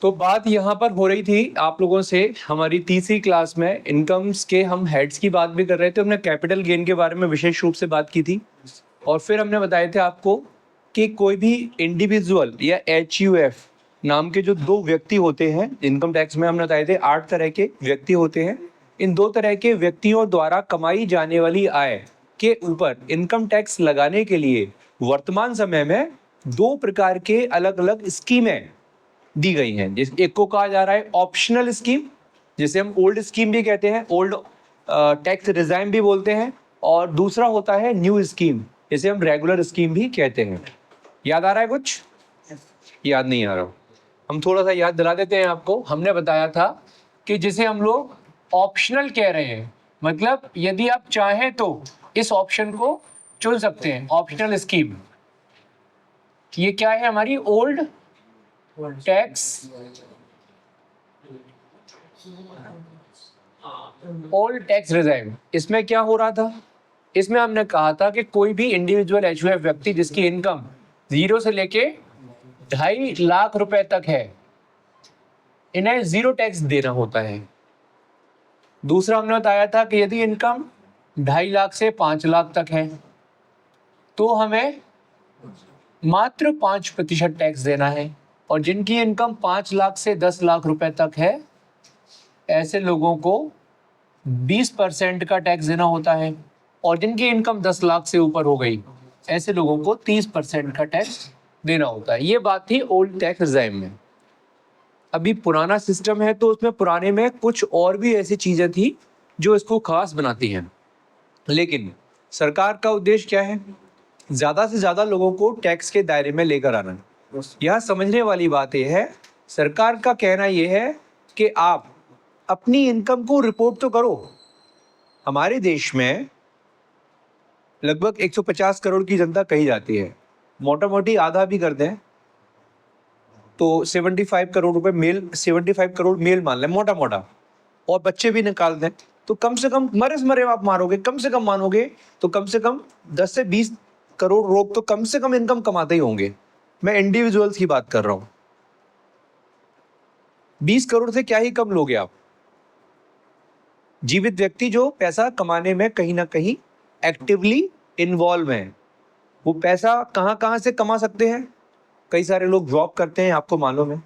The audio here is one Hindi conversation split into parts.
तो बात यहाँ पर हो रही थी आप लोगों से, हमारी तीसरी क्लास में इनकम्स के हम हेड्स की बात भी कर रहे थे। हमने कैपिटल गेन के बारे में विशेष रूप से बात की थी और फिर हमने बताए थे आपको कि कोई भी इंडिविजुअल या HUF नाम के जो दो व्यक्ति होते हैं इनकम टैक्स में, हमने बताए थे 8 तरह के व्यक्ति होते हैं। इन दो तरह के व्यक्तियों द्वारा कमाई जाने वाली आय के ऊपर इनकम टैक्स लगाने के लिए वर्तमान समय में दो प्रकार के अलग अलग स्कीमें दी गई हैं। जिस एक को कहा जा रहा है ऑप्शनल स्कीम, जिसे हम ओल्ड स्कीम भी कहते हैं, ओल्ड टैक्स रिजाइम भी बोलते हैं, और दूसरा होता है न्यू स्कीम, जिसे हम रेगुलर स्कीम भी कहते हैं। याद आ रहा है कुछ? याद नहीं आ रहा, हम थोड़ा सा याद दिला देते हैं आपको। हमने बताया था कि जिसे हम लोग ऑप्शनल कह रहे हैं, मतलब यदि आप चाहें तो इस ऑप्शन को चुन सकते हैं, ऑप्शनल स्कीम। ये क्या है? हमारी ओल्ड टैक्स रिजाइम। इसमें क्या हो रहा था? इसमें हमने कहा था कि कोई भी इंडिविजुअल HUF व्यक्ति जिसकी इनकम 0 से लेके 2.5 लाख रुपए तक है, इन्हें 0 टैक्स देना होता है। दूसरा हमने बताया था कि यदि इनकम 2.5 लाख से 5 लाख तक है तो हमें मात्र 5% टैक्स देना है, और जिनकी इनकम 5 लाख से 10 लाख रुपए तक है ऐसे लोगों को 20% का टैक्स देना होता है, और जिनकी इनकम 10 लाख से ऊपर हो गई ऐसे लोगों को 30% का टैक्स देना होता है। ये बात थी ओल्ड टैक्स रिजाइम में। अभी पुराना सिस्टम है तो उसमें पुराने में कुछ और भी ऐसी चीजें थी जो इसको खास बनाती हैं। लेकिन सरकार का उद्देश्य क्या है? ज्यादा से ज्यादा लोगों को टैक्स के दायरे में लेकर आना। यह समझने वाली बात यह है, सरकार का कहना यह है कि आप अपनी इनकम को रिपोर्ट तो करो। हमारे देश में लगभग 150 करोड़ की जनता कही जाती है, मोटा मोटी आधा भी कर दें तो 75 करोड़ रुपए मेल, 75 करोड़ मेल मान लें मोटा मोटा, और बच्चे भी निकाल दें तो कम से कम मरे से मरे आप मारोगे, कम से कम मानोगे तो कम से कम 10 से 20 करोड़ लोग तो कम से कम इनकम कमाते ही होंगे। मैं इंडिविजुअल्स की बात कर रहा हूं। 20 करोड़ से क्या ही कम लोगे आप। जीवित व्यक्ति जो पैसा कमाने में कहीं ना कहीं एक्टिवली इन्वॉल्व हैं, वो पैसा कहां कहां से कमा सकते हैं। कई सारे लोग जॉब करते हैं, आपको मालूम है,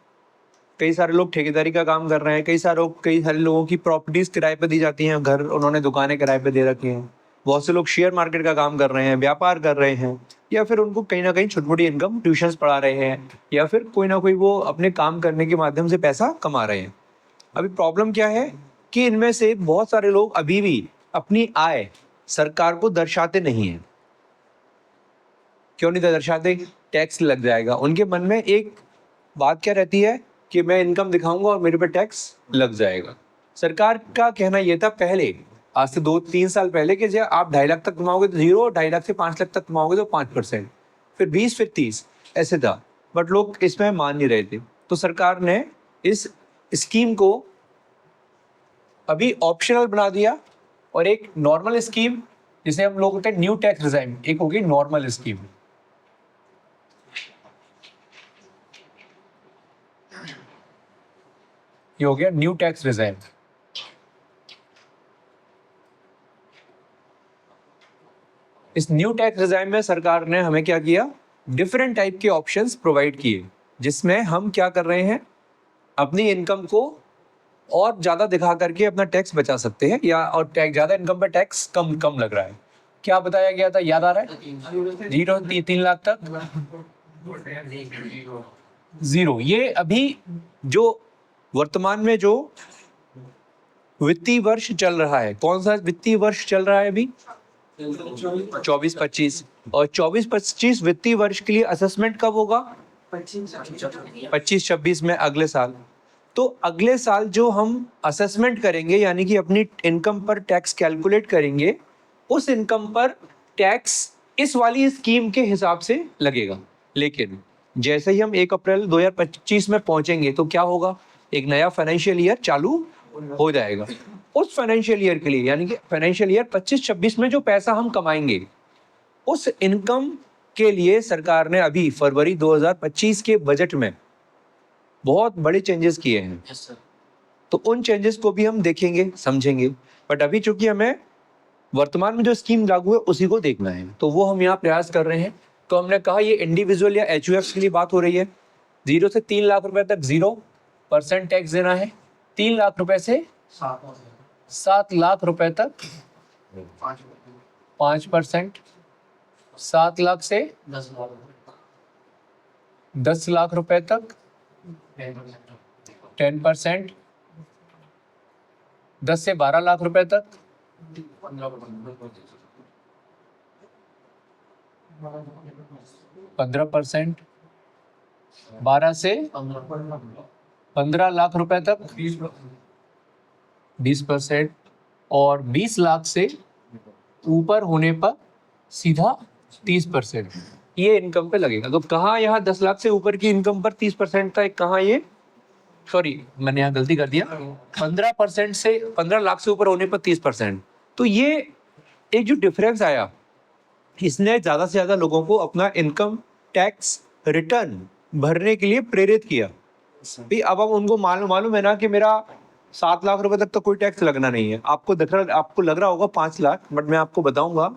कई सारे लोग ठेकेदारी का काम कर रहे हैं, कई सारे लोगों की प्रॉपर्टीज किराए पे दी जाती हैं, घर उन्होंने दुकानें किराए पे दे रखी हैं। बहुत से लोग शेयर मार्केट का काम कर रहे हैं, व्यापार कर रहे हैं, या फिर उनको कहीं ना कहीं छोटी मोटी इनकम, ट्यूशंस पढ़ा रहे हैं, या फिर कोई ना कोई वो अपने काम करने के माध्यम से पैसा कमा रहे हैं। अभी प्रॉब्लम क्या है कि इनमें से बहुत सारे लोग अभी भी अपनी आय सरकार को दर्शाते नहीं है। क्यों नहीं दर्शाते? टैक्स लग जाएगा। उनके मन में एक बात क्या रहती है कि मैं इनकम दिखाऊंगा और मेरे पे टैक्स लग जाएगा। सरकार का कहना यह था पहले, आज से 2-3 साल पहले, कि जब आप 2.5 लाख तक कमाओगे तो 0, 2.5 लाख से 5 लाख तक कमाओगे तो 5%, फिर 20, फिर 30, ऐसे था। बट लोग इसमें मान नहीं रहे थे, तो सरकार ने इस स्कीम को अभी ऑप्शनल बना दिया, और एक नॉर्मल स्कीम जिसे हम लोग बोलते हैं न्यू टैक्स रिजाइम, एक होगी नॉर्मल स्कीम। ये हो गया न्यू टैक्स रिजाइम। इस न्यू टैक्स रिजाइम में सरकार ने हमें क्या किया? डिफरेंट टाइप के ऑप्शंस प्रोवाइड किए, जिसमें हम क्या कर रहे हैं, अपनी इनकम को और ज्यादा दिखा करके अपना टैक्स बचा सकते हैं, या और टैक्स ज्यादा इनकम पे टैक्स कम कम लग रहा है। क्या बताया गया था, याद आ रहा है? 0 से 3 लाख तक 0। ये अभी जो वर्तमान में जो वित्तीय वर्ष चल रहा है, कौन सा वित्तीय वर्ष चल रहा है अभी? 24-25। और 24-25 वित्तीय वर्ष के लिए असेसमेंट कब होगा? 25-26 में, अगले साल। तो अगले साल जो हम असेसमेंट करेंगे, यानी कि अपनी इनकम पर टैक्स कैलकुलेट करेंगे, उस इनकम पर टैक्स इस वाली स्कीम के हिसाब से लगेगा। लेकिन जैसे ही हम 1 अप्रैल 2025 में पहुंचेंगे तो क्या होगा? एक नया फाइनेंशियल ईयर चालू हो जाएगा। उस फाइनेंशियल ईयर के लिए, यानी कि फाइनेंशियल ईयर 25-26 में जो पैसा हम कमाएंगे, उस इनकम के लिए सरकार ने अभी फरवरी 2025 के बजट में बहुत बड़े चेंजेस किए हैं। तो उन चेंजेस को भी हम देखेंगे, समझेंगे, बट अभी चूंकि हमें वर्तमान में जो स्कीम लागू है उसी को देखना है, तो वो हम यहाँ प्रयास कर रहे हैं। तो हमने कहा ये इंडिविजुअल या एचयूएफ के लिए बात हो रही है। 0 से 3 लाख रुपए तक 0% टैक्स देना है। 3 लाख रुपए से 7 लाख रुपए तक 5%, 7 लाख से 10 लाख रुपए तक 10%, 10 से 12 लाख रुपए तक 15%, 12 से 15 लाख रुपए तक 20%, और 20 लाख से ऊपर होने पर सीधा 30% ये इनकम पे लगेगा। तो कहाँ यहाँ 10 लाख से ऊपर की इनकम पर 30% था, कहाँ ये, सॉरी मैंने यहाँ गलती कर दिया, 15% से 15 लाख से ऊपर होने पर 30%। तो ये एक जो डिफरेंस आया, इसने ज्यादा से ज्यादा लोगों को अपना इनकम टैक्स रिटर्न भरने के लिए प्रेरित किया। भाई अब उनको मालूम है ना कि मेरा 7 लाख रुपए तक तो कोई टैक्स लगना नहीं है। आपको लग रहा होगा 5 लाख, बट मैं आपको बताऊंगा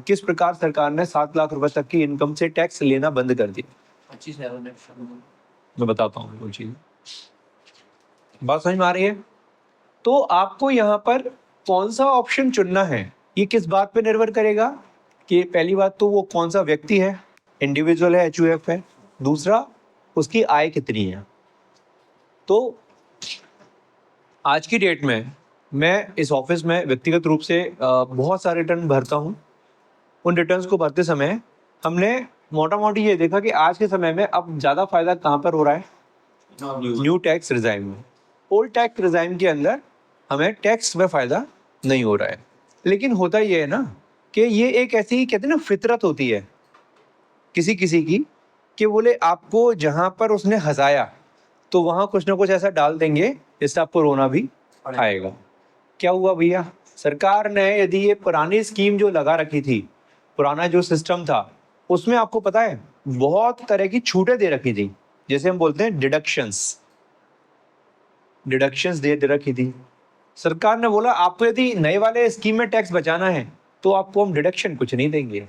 किस प्रकार सरकार ने 7 लाख रुपए तक की इनकम से टैक्स लेना बंद कर दिया। मैं बताता हूँ वो चीज, बात समझ में आ रही है? तो आपको यहाँ पर कौन सा ऑप्शन चुनना है, ये किस बात पे निर्भर करेगा कि पहली बात तो वो कौन सा व्यक्ति है, इंडिविजुअल है, एचयूएफ है, दूसरा उसकी आय कितनी है। तो आज की डेट में मैं इस ऑफिस में व्यक्तिगत रूप से बहुत सारे रिटर्न भरता हूँ। उन रिटर्न्स को भरते समय हमने मोटा मोटी ये देखा कि आज के समय में अब ज़्यादा फायदा कहाँ पर हो रहा है, न्यू टैक्स रिजाइम में। ओल्ड टैक्स रिजाइम के अंदर हमें टैक्स में फ़ायदा नहीं हो रहा है। लेकिन होता ये है ना कि ये एक ऐसी, कहते हैं ना, फितरत होती है किसी किसी की, कि बोले आपको जहाँ पर उसने हंसाया तो वहाँ कुछ ना कुछ ऐसा डाल देंगे जिससे आपको रोना भी आएगा। क्या हुआ भैया, सरकार ने यदि ये पुरानी स्कीम जो लगा रखी थी, पुराना जो सिस्टम था, उसमें आपको पता है बहुत तरह की छूटें दे रखी थी, जैसे हम बोलते हैं डिडक्शंस दे रखी थी। सरकार ने बोला आपको यदि नए वाले स्कीम में टैक्स बचाना है तो आपको हम डिडक्शन कुछ नहीं देंगे,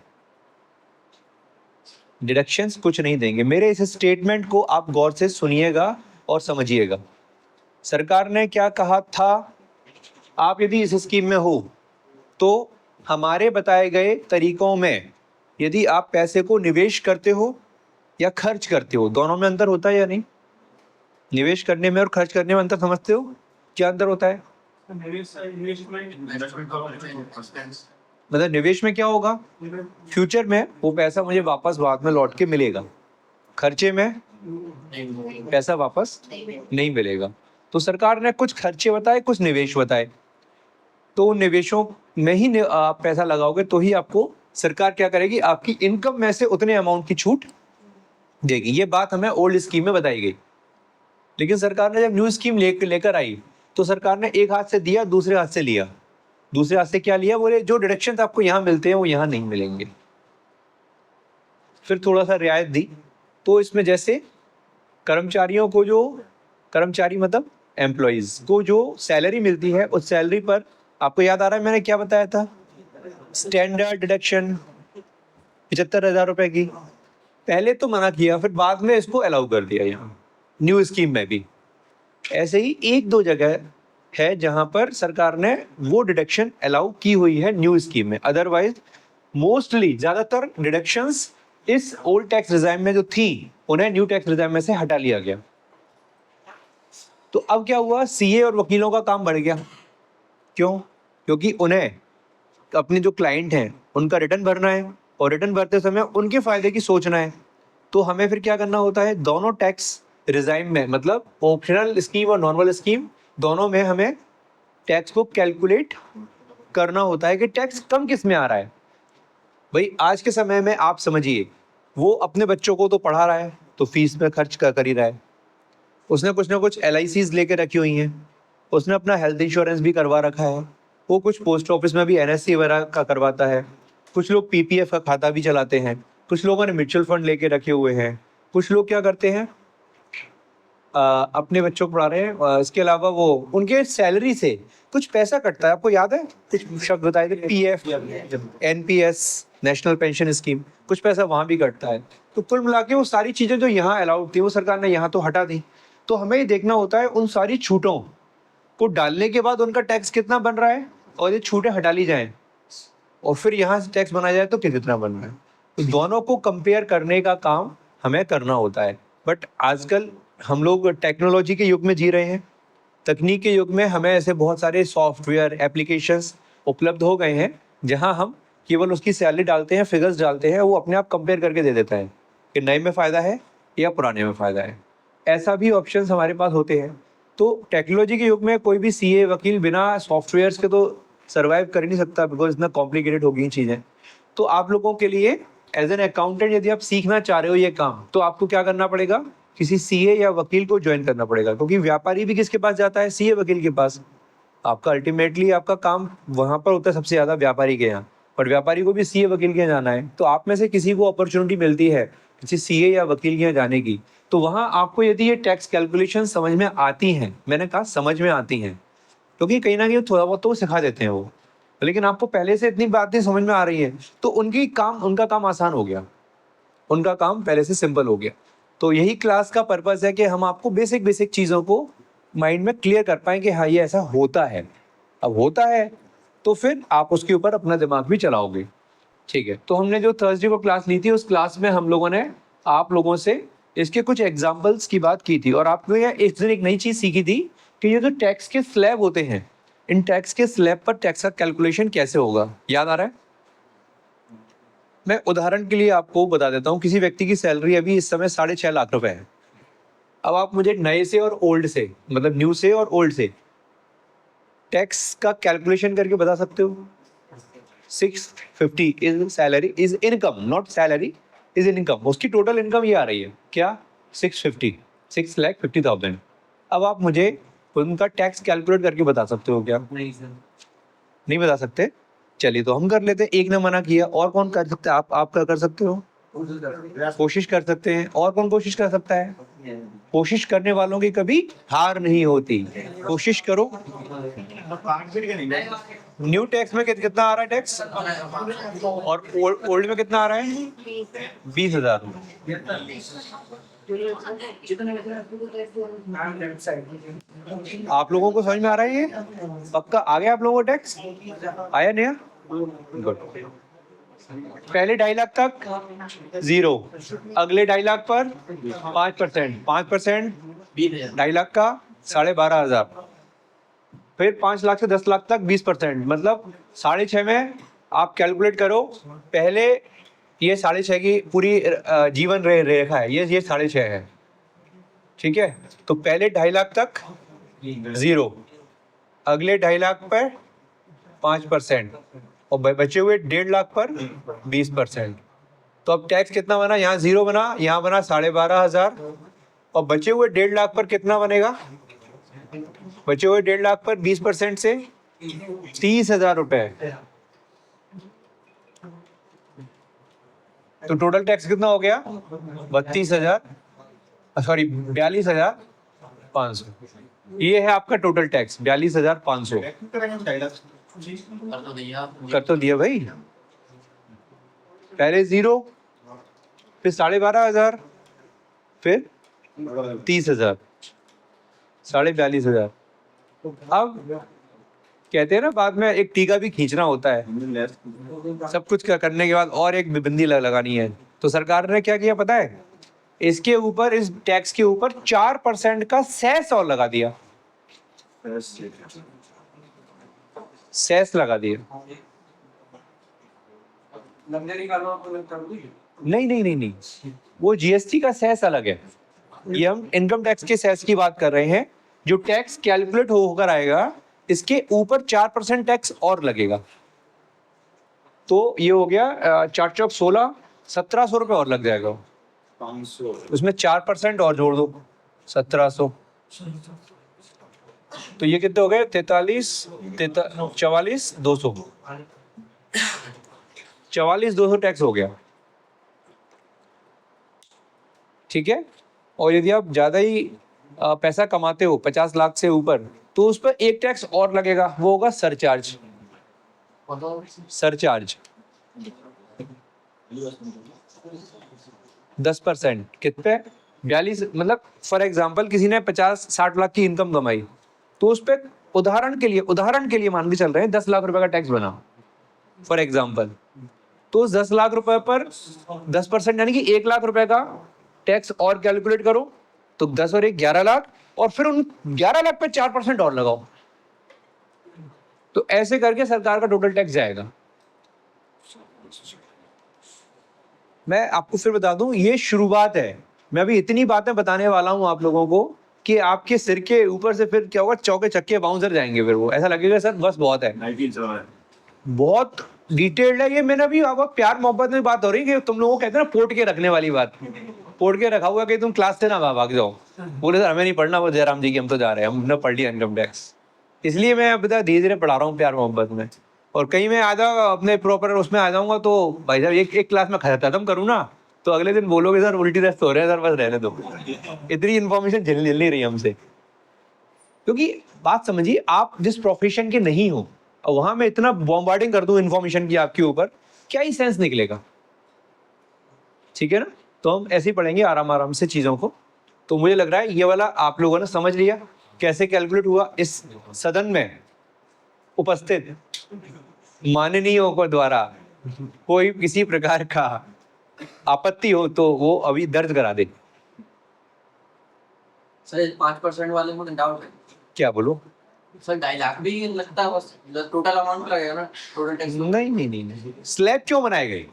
डिडक्शंस कुछ नहीं देंगे। मेरे इस स्टेटमेंट को आप गौर से सुनिएगा और समझिएगा। सरकार ने क्या कहा था, आप यदि इस स्कीम में हो तो हमारे बताए गए तरीकों में यदि आप पैसे को निवेश करते हो या खर्च करते हो, दोनों में अंतर होता है या नहीं? निवेश करने में और खर्च करने में अंतर समझते हो? क्या अंतर होता है? मतलब निवेश में क्या होगा, फ्यूचर में वो पैसा मुझे वापस बाद में लौट के मिलेगा, खर्चे में पैसा वापस नहीं मिलेगा। तो सरकार ने कुछ खर्चे बताए, कुछ निवेश बताए। तो निवेशों में ही आप पैसा लगाओगे तो ही आपको सरकार क्या करेगी, आपकी इनकम में से उतने अमाउंट की छूट देगी। ये बात हमें ओल्ड स्कीम में बताई गई। लेकिन सरकार ने जब न्यू स्कीम लेकर आई तो सरकार ने एक हाथ से दिया, दूसरे हाथ से लिया। दूसरे हाथ से क्या लिया, बोले जो डिडक्शंस आपको यहाँ मिलते हैं वो यहाँ नहीं मिलेंगे। फिर थोड़ा सा रियायत दी। तो इसमें जैसे कर्मचारियों को, जो कर्मचारी मतलब एम्प्लॉइज को जो सैलरी मिलती है, उस सैलरी पर आपको याद आ रहा है मैंने क्या बताया था, स्टैंडर्ड डिडक्शन 75,000 रुपए की। पहले तो मना किया, फिर बाद में इसको अलाउ कर दिया यहाँ न्यू स्कीम में भी। ऐसे ही एक दो जगह है जहां पर सरकार ने वो डिडक्शन अलाउ की हुई है न्यू स्कीम में। अदरवाइज मोस्टली ज्यादातर डिडक्शंस इस ओल्ड टैक्स रिजाइम में जो थी उन्हें न्यू टैक्स रिजाइम में से हटा लिया गया। तो अब क्या हुआ, सीए और वकीलों का काम बढ़ गया। क्यों? क्योंकि उन्हें अपने जो क्लाइंट हैं उनका रिटर्न भरना है और रिटर्न भरते समय उनके फायदे की सोचना है। तो हमें फिर क्या करना होता है, दोनों टैक्स रिजाइम में, मतलब ऑप्शनल स्कीम और नॉर्मल स्कीम, दोनों में हमें टैक्स को कैलकुलेट करना होता है कि टैक्स कम किस में आ रहा है। भाई आज के समय में आप समझिए, वो अपने बच्चों को तो पढ़ा रहा है तो फीस में खर्च कर ही रहा है, उसने कुछ ना कुछ LICs लेके रखी हुई हैं, उसने अपना हेल्थ इंश्योरेंस भी करवा रखा है, वो कुछ पोस्ट ऑफिस में भी NSC वगैरह का करवाता है, कुछ लोग PPF का खाता भी चलाते हैं, कुछ लोगों ने म्यूचुअल फंड लेके रखे हुए हैं, कुछ लोग क्या करते हैं अपने बच्चों को पढ़ा रहे हैं, इसके अलावा वो उनके सैलरी से कुछ पैसा कटता है, आपको याद है? कुछ शब्द बताए थे, PF, NPS, national pension scheme, कुछ पैसा वहां भी कटता है। तो कुल मिला के वो सारी चीजें जो यहाँ अलाउड थी वो सरकार ने यहाँ तो हटा दी। तो हमें ये देखना होता है उन सारी छूटों को डालने के बाद उनका टैक्स कितना बन रहा है, और ये छूटें हटा ली जाएं और फिर यहाँ से टैक्स बनाया जाए तो कितना बन रहा है। तो दोनों को कंपेयर करने का काम हमें करना होता है। बट आजकल हम लोग टेक्नोलॉजी के युग में जी रहे हैं, तकनीक के युग में हमें ऐसे बहुत सारे सॉफ्टवेयर एप्लीकेशंस उपलब्ध हो गए हैं जहां हम केवल उसकी सैलरी डालते हैं, फिगर्स डालते हैं, वो अपने आप कंपेयर करके दे देता है कि नए में फ़ायदा है या पुराने में फ़ायदा है। ऐसा भी ऑप्शंस हमारे पास होते हैं। तो टेक्नोलॉजी के युग में कोई भी सीए वकील बिना सॉफ्टवेयर्स के तो सर्वाइव कर ही नहीं सकता, बिकॉज इतना कॉम्प्लिकेटेड हो गई चीज़ें। तो आप लोगों के लिए एज एन अकाउंटेंट यदि आप सीखना चाह रहे हो ये काम, तो आपको क्या करना पड़ेगा, किसी सीए या वकील को ज्वाइन करना पड़ेगा। क्योंकि व्यापारी भी किसके पास जाता है? सीए वकील के पास। आपका अल्टीमेटली आपका काम वहां पर होता है सबसे ज्यादा व्यापारी के यहाँ, पर व्यापारी को भी सीए वकील के यहाँ जाना है। तो आप में से किसी को अपॉर्चुनिटी मिलती है किसी सीए या वकील के यहाँ जाने की, तो वहां आपको यदि ये टैक्स कैलकुलेशन समझ में आती हैं, मैंने कहा समझ में आती हैं, क्योंकि कहीं ना कहीं थोड़ा बहुत तो वो सिखा देते हैं वो, लेकिन आपको पहले से इतनी बातें समझ में आ रही हैं तो उनका काम आसान हो गया, उनका काम पहले से सिंपल हो गया। तो यही क्लास का पर्पस है कि हम आपको बेसिक बेसिक चीज़ों को माइंड में क्लियर कर पाएं कि हाँ ये ऐसा होता है। अब होता है तो फिर आप उसके ऊपर अपना दिमाग भी चलाओगे। ठीक है, तो हमने जो थर्सडे को क्लास ली थी उस क्लास में हम लोगों ने आप लोगों से इसके कुछ एग्जाम्पल्स की बात की थी, और आपको ये इस दिन एक नई चीज़ सीखी थी कि ये जो टैक्स के स्लैब होते हैं, इन टैक्स के स्लैब पर टैक्स का कैलकुलेशन कैसे होगा, याद आ रहा है? मैं उदाहरण के लिए आपको बता देता हूँ, किसी व्यक्ति की सैलरी अभी इस समय 6.5 लाख रुपए है। अब आप मुझे नए से और ओल्ड से, मतलब न्यू से और ओल्ड से टैक्स का कैलकुलेशन करके बता सकते हो? 650 is salary, is income, not salary, is income. उसकी टोटल इनकम ये आ रही है क्या? 650, 6,50,000। अब आप मुझे उनका टैक्स कैलकुलेट करके बता सकते हो क्या? नहीं सर। नहीं बता सकते? चलिए तो हम कर लेते हैं। एक ने मना किया, और कौन कर सकते हैं? आप क्या कर सकते हो? कोशिश कर सकते हैं। और कौन कोशिश कर सकता है? कोशिश करने वालों की कभी हार नहीं होती। कोशिश करो। न्यू टैक्स में कितना आ रहा है टैक्स, और ओल्ड में कितना आ रहा है? 20,000। आप लोगों को समझ में आ रहा है ये? पक्का आ गया आप लोगों को टैक्स? आया नया? गुड। पहले 2.5 लाख तक 0, अगले 2.5 लाख पर 5%, 5% 2.5 लाख का 12,500, फिर 5 लाख से 10 लाख तक 20%, मतलब 6.5 में आप कैलकुलेट करो। पहले ये 6.5 की पूरी जीवन रेखा है, ये 6.5 है, ठीक है। तो पहले 2.5 लाख तक 0, अगले 2.5 लाख पर 5%, और बचे हुए 1.5 लाख पर 20%। तो अब टैक्स कितना बना? यहाँ 0 बना, यहाँ बना 12,500, और बचे हुए 1.5 लाख पर कितना बनेगा? बचे हुए 1.5 लाख पर 20% से 30,000 रुपए। तो टोटल टैक्स कितना हो गया? 32,000, सॉरी 42,500। ये है आपका टोटल टैक्स, 42,500। कर तो दिया भाई। पहले 0, फिर 12,500, फिर 30,000, 42,500। अब कहते हैं ना, बाद में एक टीका भी खींचना होता है। सब कुछ करने के बाद और एक बिंदी लगानी है। तो सरकार ने क्या किया पता है? इसके ऊपर, इस टैक्स के ऊपर 4% का सेस और लगा दिया। सेस लगा दिया। नहीं नहीं नहीं नहीं, वो जीएसटी का सेस अलग है। ये हम इनकम टैक्स के सेस की बात कर रहे हैं। जो टैक्स कैलकुलेट होकर आएगा, इसके ऊपर 4% टैक्स और लगेगा। तो ये हो गया 4 चौक 16, 1,700 रुपये और लग जाएगा। 500, उसमें 4% और जोड़ दो, 1,700। तो ये कितने हो गए? 44,200, 44,200 टैक्स हो गया, ठीक है। और यदि आप ज़्यादा ही पैसा कमाते हो 50 लाख से ऊपर, तो उस पर एक टैक्स और लगेगा, वो होगा सरचार्ज। सरचार्ज 10%। कितने? 42, मतलब फॉर एग्जाम्पल किसी ने 50-60 लाख की इनकम कमाई, तो उस पर उदाहरण के लिए मान के चल रहे हैं 10 लाख रुपए का टैक्स बना फॉर एग्जाम्पल। तो उस 10 लाख रुपए पर 10% यानी कि 1 लाख रुपए का टैक्स और कैलकुलेट करो, तो 10 और 1 11 लाख, और फिर उन 11 लाख पे 4% और लगाओ, तो ऐसे करके सरकार का टोटल टैक्स जाएगा। मैं आपको फिर बता दूं, ये शुरुआत है। मैं अभी इतनी बातें बताने वाला हूं आप लोगों को कि आपके सिर के ऊपर से फिर क्या होगा, चौके चक्के बाउंसर जाएंगे, फिर वो ऐसा लगेगा सर बस बहुत है। बहुत डिटेल्ड है ये। मैंने अभी आपको प्यार मोहब्बत में बात हो रही है कि तुम लोगों को कहते हैं ना पोट के रखने वाली बात, पोट के रखा हुआ कि तुम क्लास से ना भाग जाओ, बोले सर हमें नहीं पढ़ना, वो जयराम जी की हम तो जा रहे हैं, हमने पढ़ लिया इनकम टैक्स। इसलिए मैं अब धीरे धीरे पढ़ा रहा हूँ प्यार मोहब्बत में। और कहीं मैं आ जाऊँ अपने प्रॉपर उसमें आ जाऊंगा तो भाई साहब एक क्लास में खत्म करूँ ना, तो अगले दिन बोलोगे सर उल्टी दस्त हो रहे हैं सर, बस रहने दो, इतनी इन्फॉर्मेशन झेल नहीं रही हमसे। क्योंकि बात समझिए, आप जिस प्रोफेशन के नहीं हो और वहां मैं इतना बॉम्बार्डिंग कर दूं इन्फॉर्मेशन की आपके ऊपर, क्या ही सेंस निकलेगा? ठीक है ना? तो हम ऐसे ही पढ़ेंगे आराम आराम से चीजों को। तो मुझे लग रहा है ये वाला आप लोगों ने समझ लिया कैसे कैलकुलेट हुआ। इस सदन में उपस्थित माननीयों को द्वारा कोई किसी प्रकार का आपत्ति हो तो वो अभी दर्ज करा दे। सर 5% वाले में डाउट है। क्या बोलो? सर 2.5 लाख भी लगता है, बस टोटल अमाउंट लगेगा ना, टोटल टैक्स। नहीं, स्लैब क्यों बनाए गए?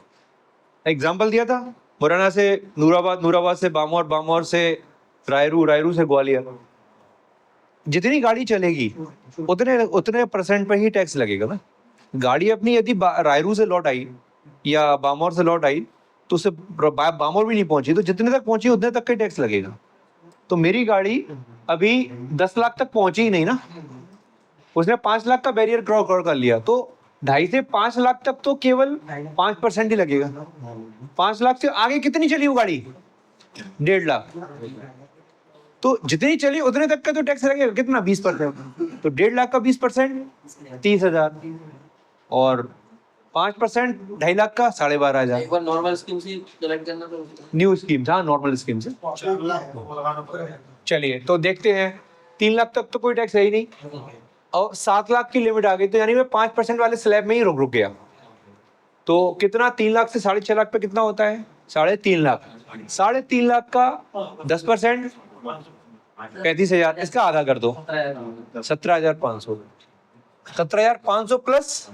एग्जाम्पल दिया था, मुरैना से नूराबाद, नूराबाद से बामौर, बामौर से रायरू, रायरू से ग्वालियर। जितनी गाड़ी चलेगी उतने उतने परसेंट पे ही टैक्स लगेगा ना। गाड़ी अपनी यदि रायरू से लौट आई या बामौर से लौट आई तो उसे बामौर भी नहीं पहुंची, तो जितने तक पहुंची उतने तक का टैक्स लगेगा। तो मेरी गाड़ी अभी 10 लाख तक पहुंची ही नहीं ना, उसने 5 लाख का बैरियर क्रॉस कर लिया, तो 2.5 से 5 लाख तक तो केवल 5% ही लगेगा। 5 लाख से आगे कितनी चली वो गाड़ी? 1.5 लाख। तो जितनी चली उतने तक का तो टैक्स लगेगा, कितना? 20%। तो 1.5 लाख का 20% 30,000, और 5% 2.5 लाख का 12,500। एक बार नॉर्मल स्कीम से कलेक्ट करना तो न्यू स्कीम, हाँ नॉर्मल स्कीम से। चलिए तो देखते हैं, 3 लाख तक तो कोई टैक्स है ही नहीं, और 7 लाख की लिमिट आ गई, तो यानी मैं 5% वाले स्लैब में ही रुक गया। तो कितना? 3 लाख से 6.5 लाख पे कितना होता है? 3.5 लाख। 3.5 लाख का 10% 35,000, इसका आधा कर दो, 17,500। 17,500 प्लस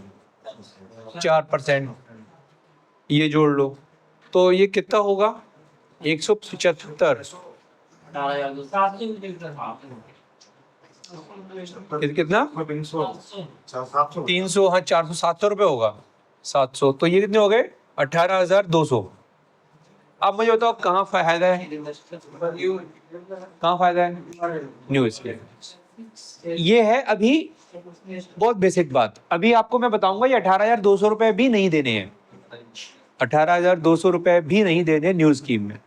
4%, ये जोड़ लो, तो ये कितना होगा? 175। कितना? 300, हाँ 400, 700 रुपए होगा। 700, तो ये कितने हो गए? 18,200। अब मुझे बताओ कहाँ फायदा है? कहाँ फायदा है? New scheme. ये है अभी बहुत बेसिक बात। अभी आपको मैं बताऊंगा, ये 18,200 रुपए भी नहीं देने हैं, 18,200 रुपए भी नहीं देने न्यू स्कीम में।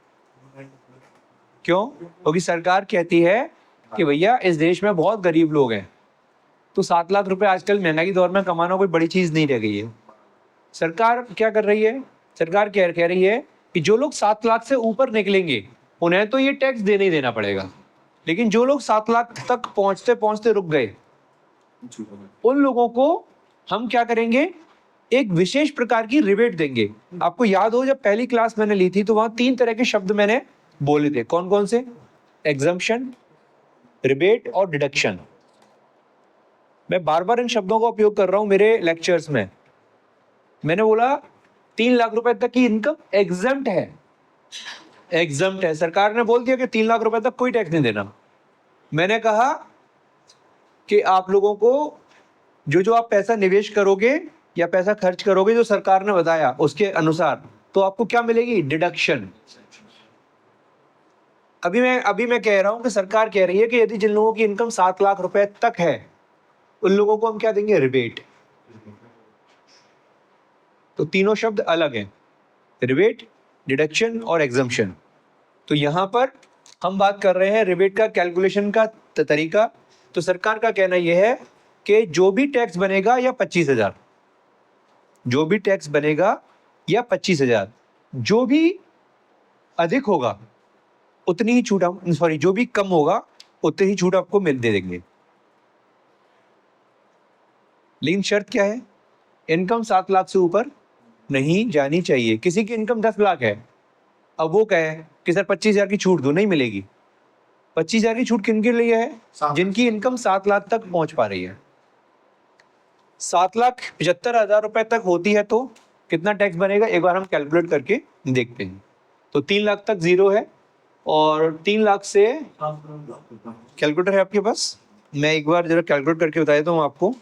क्यों? क्योंकि सरकार कहती है कि भैया इस देश में बहुत गरीब लोग हैं, तो 7 लाख रुपए आजकल महंगाई के दौर में कमाना कोई बड़ी चीज नहीं रह गई है। सरकार क्या कर रही है? सरकार कह रही है कि जो लोग 7 लाख से ऊपर निकलेंगे उन्हें तो ये टैक्स देना ही देना पड़ेगा, लेकिन जो लोग 7 लाख तक पहुंचते पहुंचते रुक गए, उन लोगों को हम क्या करेंगे? एक विशेष प्रकार की रिबेट देंगे। आपको याद हो जब पहली क्लास मैंने ली थी तो वहां 3 तरह के शब्द मैंने बोले थे। कौन कौन से? एग्जम्पशन, रिबेट और डिडक्शन। मैं बार बार इन शब्दों का उपयोग कर रहा हूं मेरे लेक्चर्स में। मैंने बोला 3 लाख रुपए तक की इनकम एग्जम्प्ट है, एग्जम्प्ट है। सरकार ने बोल दिया कि 3 लाख रुपए तक कोई टैक्स नहीं देना। मैंने कहा कि आप लोगों को जो आप पैसा निवेश करोगे या पैसा खर्च करोगे जो सरकार ने बताया उसके अनुसार, तो आपको क्या मिलेगी? डिडक्शन। अभी मैं कह रहा हूं कि सरकार कह रही है कि यदि जिन लोगों की इनकम 7 लाख रुपए तक है उन लोगों को हम क्या देंगे? रिबेट। तो तीनों शब्द अलग हैं, रिबेट, डिडक्शन और एग्जम्पशन। तो यहां पर हम बात कर रहे हैं रिबेट का कैलकुलेशन का तरीका। तो सरकार का कहना यह है कि जो भी टैक्स बनेगा या 25,000, जो भी टैक्स बनेगा या 25,000, जो भी अधिक होगा उतनी ही छूट हम, सॉरी, जो भी कम होगा उतनी ही छूट आपको दे देंगे। लेकिन शर्त क्या है? इनकम 7 लाख से ऊपर नहीं जानी चाहिए। किसी की इनकम 10 लाख है, अब वो कहे कि सर 25,000 की छूट दो, नहीं मिलेगी। 25,000 की छूट किन के लिए है? जिनकी इनकम 7 लाख तक पहुंच पा रही है। 7,75,000 रुपए तक होती है तो कितना टैक्स बनेगा, एक बार हम कैलकुलेट करके देखते हैं। तो 3 लाख तक जीरो है, और 3 लाख से, कैलकुलेटर है आपके पास? मैं एक बार जरा कैलकुलेट करके बता देता हूँ आपको।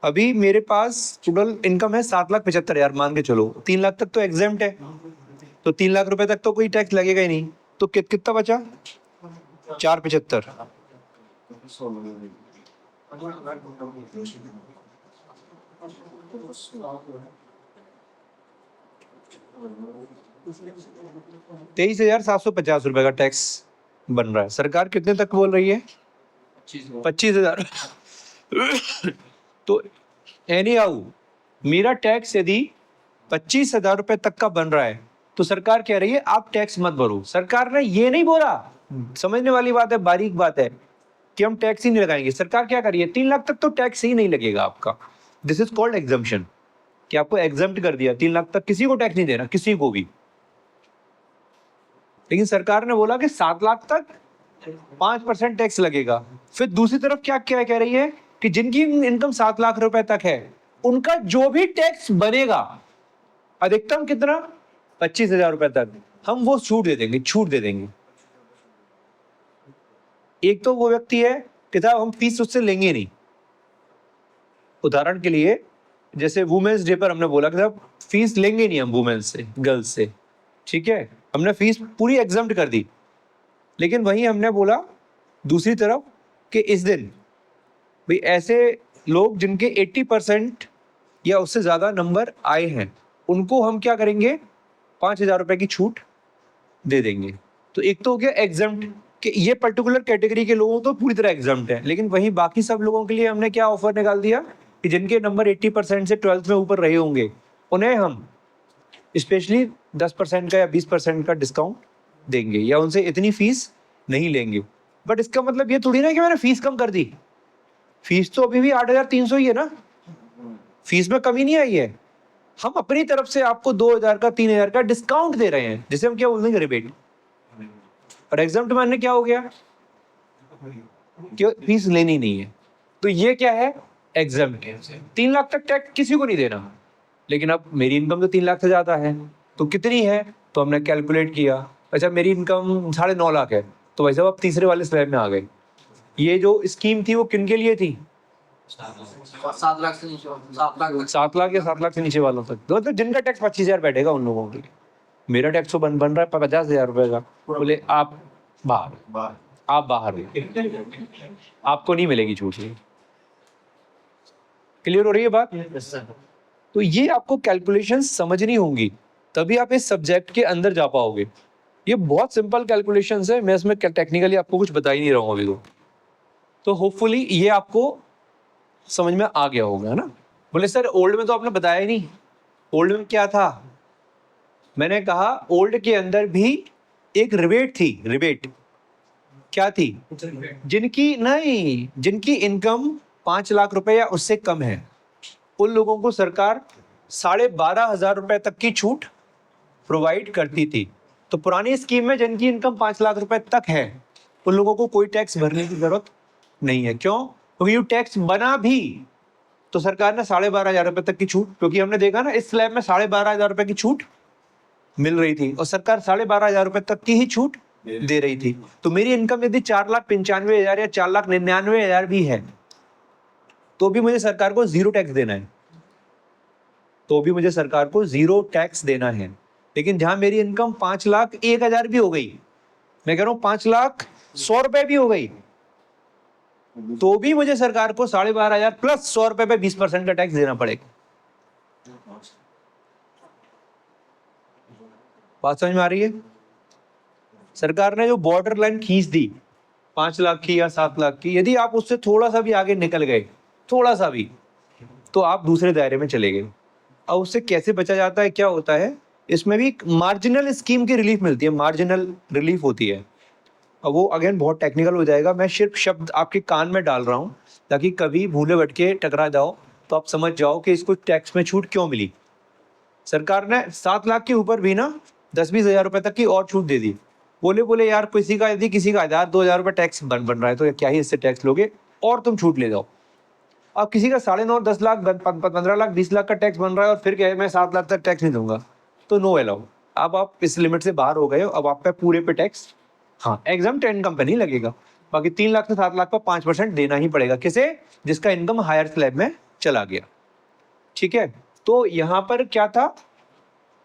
अभी मेरे पास टोटल इनकम है 7,75,000 मान के चलो, 3 लाख तक तो एग्जेम्प्ट है, तो 3 लाख रुपए तक तो कोई टैक्स लगेगा ही नहीं। तो कितना बचा? 4,75। 23,750 रुपए का टैक्स बन रहा है। सरकार कितने तक बोल रही है? 25,000। तो एनी हाउ मेरा टैक्स यदि 25,000 रुपए तक का बन रहा है तो सरकार कह रही है आप टैक्स मत भरो। सरकार ने ये नहीं बोला, समझने वाली बात है, बारीक बात है, कि हम टैक्स ही नहीं लगाएंगे। सरकार क्या कर रही है? 3 लाख तक तो टैक्स ही नहीं लगेगा आपका। दिस इज कॉल्ड एग्जम्पशन, कि आपको एग्जम्प्ट कर दिया, 3 लाख तक किसी को टैक्स नहीं देना, किसी को भी। लेकिन सरकार ने बोला कि 7 लाख तक 5% टैक्स लगेगा। फिर दूसरी तरफ क्या क्या कह रही है कि जिनकी इनकम 7 लाख रुपए तक है उनका जो भी टैक्स बनेगा, अधिकतम कितना? 25,000 रुपए तक, हम वो छूट दे देंगे, छूट दे देंगे। एक तो वो व्यक्ति है कि साहब हम फीस उससे लेंगे नहीं। उदाहरण के लिए जैसे वुमेन्स डे पर हमने बोला कि साहब फीस लेंगे नहीं हम वुमेन्स से, गर्ल्स से, ठीक है, हमने फीस पूरी एग्जम्प्ट कर दी। लेकिन वहीं हमने बोला दूसरी तरफ कि इस दिन भाई ऐसे लोग जिनके 80% या उससे ज्यादा नंबर आए हैं उनको हम क्या करेंगे? 5,000 रुपए की छूट दे देंगे। तो एक तो हो गया एग्जम्प्ट, कि ये पर्टिकुलर कैटेगरी के लोगों तो पूरी तरह एग्जम्प्ट है। लेकिन वहीं बाकी सब लोगों के लिए हमने क्या ऑफर निकाल दिया कि जिनके नंबर 80% से 12th में ऊपर रहे होंगे उन्हें हम स्पेशली 10% का या 20% का डिस्काउंट देंगे, या उनसे इतनी फीस नहीं लेंगे। बट इसका मतलब ये थोड़ी ना कि मैंने फीस कम कर दी। फीस तो अभी भी 8,300 ही है ना, फीस में कमी नहीं आई है। हम अपनी तरफ से आपको 2,000 का 3,000 का डिस्काउंट दे रहे हैं, जिसे हम क्या बोलते हैं? रिबेट। और एग्जाम्प्ट मानने क्या हो गया कि फीस लेनी नहीं है। तो ये क्या है? एग्जाम्प्ट। 3 लाख तक टैक्स किसी को नहीं देना। लेकिन अब मेरी इनकम तो 3 लाख से ज्यादा है, तो कितनी है? तो हमने कैलकुलेट किया, अच्छा मेरी इनकम 9.5 लाख है, तो भाई साहब आप तीसरे वाले स्लैब में आ गए। ये जो स्कीम थी वो किन के लिए थी? 7 लाख से नीचे, 7 लाख 7 लाख या 7 लाख से नीचे वालों तक, तो जिनका टैक्स 25,000 बैठेगा उन लोगों के लिए। मेरा टैक्स तो बन रहा है 50,000 रुपए का। बोले आप बाहर, आप बाहर हो, आपको नहीं मिलेगी छूट। क्लियर हो रही है बात? तो ये आपको कैलकुलेशन समझनी होंगी, तभी आप इस सब्जेक्ट के अंदर जा पाओगे। ये बहुत सिंपल कैलकुलेशंस है, मैं इसमें टेक्निकली आपको कुछ बता ही नहीं रहा हूँ अभी तो होपफुली ये आपको समझ में आ गया होगा, है ना? बोले सर ओल्ड में तो आपने बताया ही नहीं, ओल्ड में क्या था? मैंने कहा ओल्ड के अंदर भी एक रिबेट थी। रिबेट क्या थी? जिनकी इनकम 5 लाख रुपए या उससे कम है उन लोगों को सरकार 12,500 रुपए तक की छूट प्रोवाइड करती थी। तो पुरानी स्कीम में जिनकी इनकम 5 लाख रुपए तक है उन लोगों को कोई टैक्स भरने की जरूरत नहीं है। क्यों? क्योंकि टैक्स बना भी तो सरकार ने 12,500 रुपए तक की छूट, क्योंकि हमने देखा ना इस स्लैब में 12,500 रुपए की छूट मिल रही थी और सरकार 12,500 रुपए तक की ही छूट दे रही थी। तो मेरी इनकम यदि 4,95,000 या 4,99,000 भी है तो भी मुझे सरकार को जीरो टैक्स देना है, तो भी मुझे सरकार को जीरो टैक्स देना है। लेकिन जहां मेरी इनकम 5,01,000 भी हो गई, मैं कह रहा हूं 5,100,000 रुपए भी हो गई, तो भी मुझे सरकार को 12,500 प्लस 100 रुपए पे 20% का टैक्स देना पड़ेगा। बात समझ में आ रही है? सरकार ने जो बॉर्डर लाइन खींच दी 5 लाख की या 7 लाख की, यदि आप उससे थोड़ा सा भी आगे निकल गए, थोड़ा सा भी, तो आप दूसरे दायरे में चले गए। अब उससे कैसे बचा जाता है, क्या होता है, इसमें भी मार्जिनल स्कीम की रिलीफ मिलती है, मार्जिनल रिलीफ होती है। अब वो अगेन बहुत टेक्निकल हो जाएगा, मैं सिर्फ शब्द आपके कान में डाल रहा हूँ ताकि कभी भूले भटके टकरा जाओ तो आप समझ जाओ कि इसको टैक्स में छूट क्यों मिली। सरकार ने 7 लाख के ऊपर भी ना 10-20 हज़ार रुपए तक की और छूट दे दी। बोले यार किसी का यदि किसी का 1,000-2,000 रुपए टैक्स बन रहा है तो क्या ही इससे टैक्स लोगे, और तुम छूट ले जाओ। अब किसी का 9.5 10 लाख 15 लाख 20 लाख का टैक्स बन रहा है और फिर क्या है मैं 7 लाख तक टैक्स नहीं दूंगा, तो नो अलाउ। अब आप इस लिमिट से बाहर हो गए हो, अब आप पे पूरे पे टैक्स, हाँ एग्जाम्प्ट इनकम पे नहीं लगेगा, बाकी 3 लाख से 7 लाख पर 5% देना ही पड़ेगा। किसे? जिसका इनकम हायर स्लैब में चला गया। ठीक है, तो यहाँ पर क्या था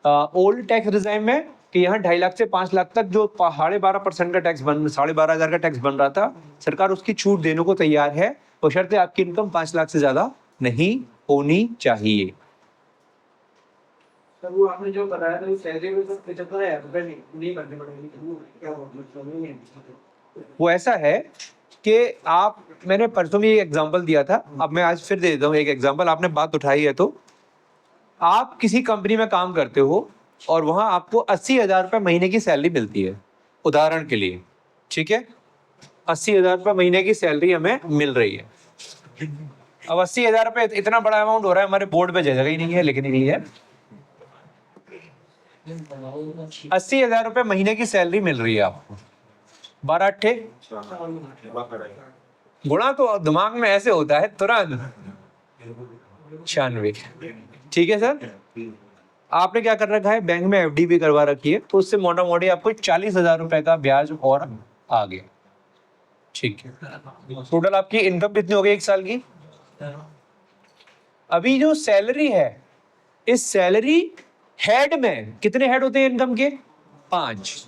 ओल्ड टैक्स रिजाइम में कि यहाँ 2.5 लाख से 5 लाख तक जो 12.5% का टैक्स 12,500 का टैक्स बन रहा था, सरकार उसकी छूट देने को तैयार है, बशर्ते आपकी इनकम 5 लाख से ज्यादा नहीं होनी चाहिए। सर वो आपने जो बताया था सैलरी में तो 75,000 रुपए नहीं करने पड़ेंगे, वो क्या मतलब? वो ऐसा है कि आप, मैंने परसों भी एक एग्जांपल दिया था, अब मैं आज फिर दे देता हूँ एक एग्जांपल, आपने बात उठाई है तो आप किसी कंपनी में काम करते हो और वहां आपको 80,000 रुपये महीने की सैलरी मिलती है, उदाहरण के लिए, ठीक है, 80,000 रुपये महीने की सैलरी हमें मिल रही है। अब 80,000 रुपये इतना बड़ा अमाउंट हो रहा है, हमारे बोर्ड पे जगह ही नहीं है लिखने के लिए। 80,000 रुपये महीने की सैलरी मिल रही है आपको, 12 अट्ठे गुणा तो दिमाग में ऐसे होता है तुरंत 96। ठीक है सर, आपने क्या कर रखा है, बैंक में एफडी भी करवा रखी है, तो उससे मोटा मोटी आपको 40,000 रुपए का ब्याज और आ गया। ठीक है, टोटल आपकी इनकम कितनी हो गई 1 साल की। अभी जो सैलरी है, इस सैलरी हेड में कितने हेड होते हैं इनकम के? 5।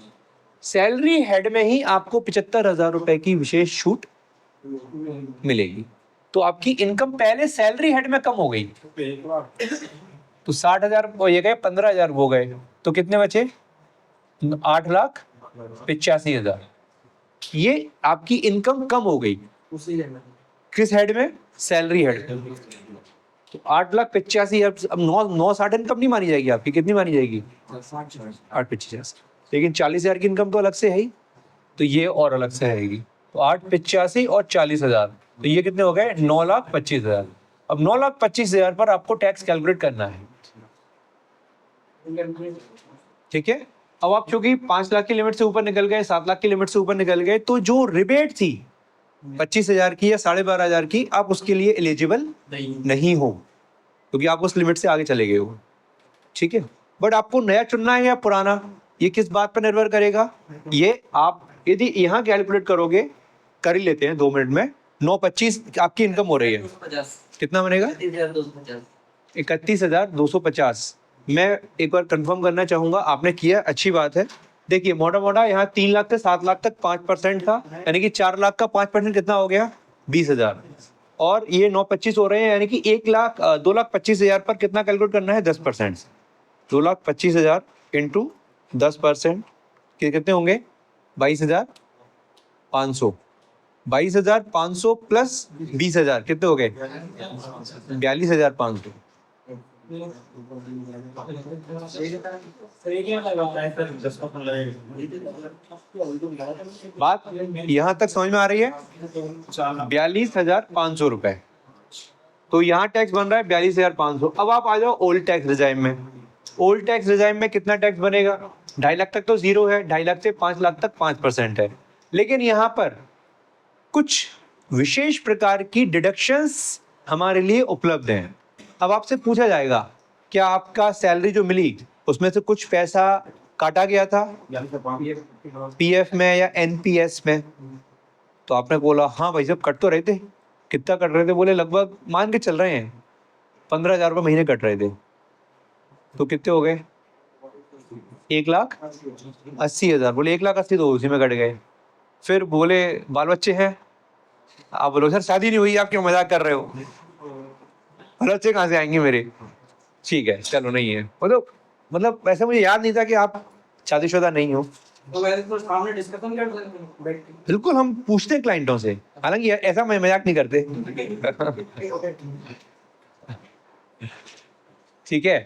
सैलरी हेड में ही आपको 75,000 रुपए की विशेष छूट मिलेगी, तो आपकी इनकम पहले सैलरी हेड में कम हो गई, तो 60,000 ये गए, 15,000 वो गए, तो कितने बचे? 8,85,000। ये आपकी इनकम कम हो गई किस हेड में? Salary head. तो 8,85,000, अब 960 इनकम नहीं मानी जाएगी आपकी, कितनी मानी जाएगी? 8,85,000। लेकिन 40,000 की इनकम तो अलग से है ही, तो ये और अलग से आएगी, तो 8,85,000 और 40,000, तो ये कितने हो गए? 9,25,000। अब 9,25,000 पर आपको टैक्स कैलकुलेट करना है। ठीक है, अब आप चूंकि 5 लाख की लिमिट से ऊपर निकल गए, 7 लाख की लिमिट से ऊपर निकल गए, तो जो रिबेट थी 25,000 की या 12,500 की, आप उसके लिए एलिजिबल नहीं हो, क्योंकि आप उस लिमिट से आगे चले गए हो। ठीक है, बट आपको नया चुनना है या पुराना, ये किस बात पर निर्भर करेगा? ये आप यदि यहाँ कैलकुलेट करोगे, कर ही लेते हैं 2 मिनट में, 9,25 आपकी इनकम हो रही है, 250 कितना बनेगा? 31,250। 31,250। मैं एक बार कंफर्म करना चाहूंगा, आपने किया, अच्छी बात है। देखिए मोटा मोटा यहाँ 3 लाख से 7 लाख तक 5% था, यानी कि 4 लाख का 5% कितना हो गया? 20,000। और ये 9,25 हो रहे हैं, यानी कि 2,25,000 पर कितना कैलकुलेट करना है? 10%। 2,25,000 इंटू 10% कितने होंगे? 22,500। 22,500 प्लस 20,000 कितने हो गए? 42,500। बात यहाँ तक समझ में आ रही है? 42,500 रुपए, तो यहाँ टैक्स बन रहा है 42,500। अब आप आ जाओ ओल्ड टैक्स रिजाइम में। ओल्ड टैक्स रिजाइम में कितना टैक्स बनेगा? 2.5 लाख तक तो जीरो है, 2.5 लाख से 5 लाख तक 5% है, लेकिन यहाँ पर कुछ विशेष प्रकार की डिडक्शंस हमारे लिए उपलब्ध हैं। अब आपसे पूछा जाएगा, क्या आपका सैलरी जो मिली उसमें से कुछ पैसा काटा गया था पीएफ में या एनपीएस में? तो आपने बोला हाँ भाई साहब कट तो रहे थे। कितना कट रहे थे? बोले लगभग मान के चल रहे हैं 15,000 रुपये महीने कट रहे थे। तो कितने हो गए? 1,80,000। बोले 1,80,000 तो उसी में कट गए। फिर बोले बाल बच्चे हैं? आप बोलो सर शादी नहीं हुई, आप क्यों मजाक कर रहे हो? बाल बच्चे कहाँ से आएंगे मेरे? ठीक है चलो नहीं है, मतलब वैसे मुझे याद नहीं था कि आप शादीशुदा नहीं हो, तो वैसे तो सामने डिस्कशन कर सकते हैं बैठ के। बिल्कुल, हम पूछते हैं क्लाइंटों से, हालांकि ऐसा मजाक नहीं करते। ठीक है,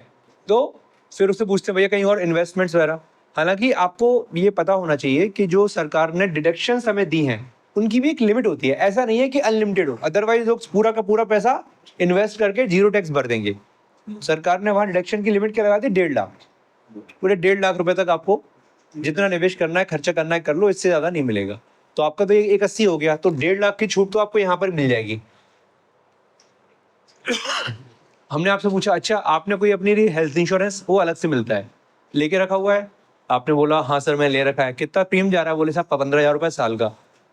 तो फिर उससे पूछते हैं भैया कहीं और इन्वेस्टमेंट्स वगैरह। हालांकि आपको ये पता होना चाहिए कि जो सरकार ने डिडक्शंस हमें दी हैं उनकी भी एक लिमिट होती है। ऐसा नहीं है कि अनलिमिटेड हो, अदरवाइज लोग पूरा का पूरा पैसा इन्वेस्ट करके जीरो टैक्स भर देंगे। सरकार ने वहां डिडक्शन की लिमिट क्या लगा दी, 1.5 लाख। पूरे 1.5 लाख रुपए तक आपको जितना निवेश करना है, खर्चा करना है कर लो, इससे ज्यादा नहीं मिलेगा। तो आपका तो ये 180 हो गया, तो 1.5 लाख की छूट तो आपको यहाँ पर मिल जाएगी। हमने आपसे पूछा अच्छा आपने कोई अपनी हेल्थ इंश्योरेंस, वो अलग से मिलता है, लेके रखा हुआ है? आपने बोला हाँ सर मैं ले रखा है। कितना प्रीमियम जा रहा है? बोले साहब 15,000 रुपए साल का।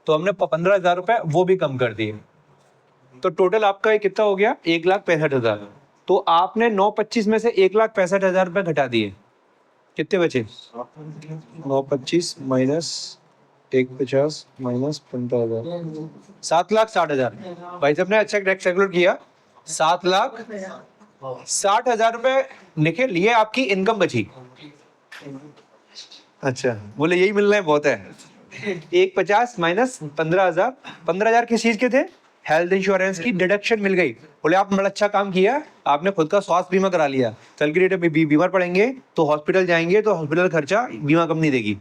तो हमने 15,000 रुपए वो भी कम कर दिए, तो टोटल आपका ये कितना हो गया, 1,65,000। तो आपने 925 में से 1,65,000 रुपए घटा दिए, कितने बचे? 925 माइनस 150 माइनस 15,000, 7,60,000। भाई साहब ने अच्छा टैक्स कैलकुलेट किया, 7,60,000 रुपए निकल, ये आपकी इनकम बची। अच्छा, बोले यही मिलना है बहुत है। 150 माइनस 15,000, 15,000 किस चीज के थे? हेल्थ इंश्योरेंस की डिडक्शन मिल गई। बोले आप बड़ा अच्छा काम किया, आपने खुद का स्वास्थ्य बीमा करा लिया। कल की डेट में बीमार पड़ेंगे तो हॉस्पिटल जाएंगे तो हॉस्पिटल खर्चा बीमा कंपनी देगी।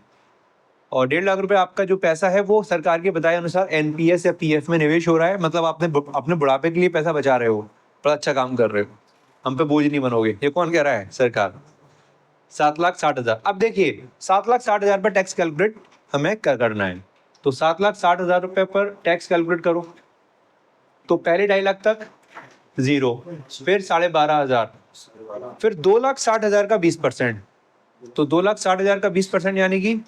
और 1.5 लाख रुपए आपका जो पैसा है वो सरकार के बताए अनुसार एनपीएस या पीएफ में निवेश हो रहा है। मतलब आपने अपने बुढ़ापे के लिए पैसा बचा रहे हो, बड़ा अच्छा काम कर रहे हो, हम पे बोझ नहीं बनोगे। ये कौन कह रहा है? सरकार। 7,60,000। अब देखिए 7,60,000 पर टैक्स कैलकुलेट हमें करना है, तो 7,60,000 रुपए पर टैक्स कैलकुलेट करो। तो पहले 2.5 लाख तक 0, फिर 12,500, फिर 2,60,000 का 20%। तो 2,60,000 का 20% यानी कि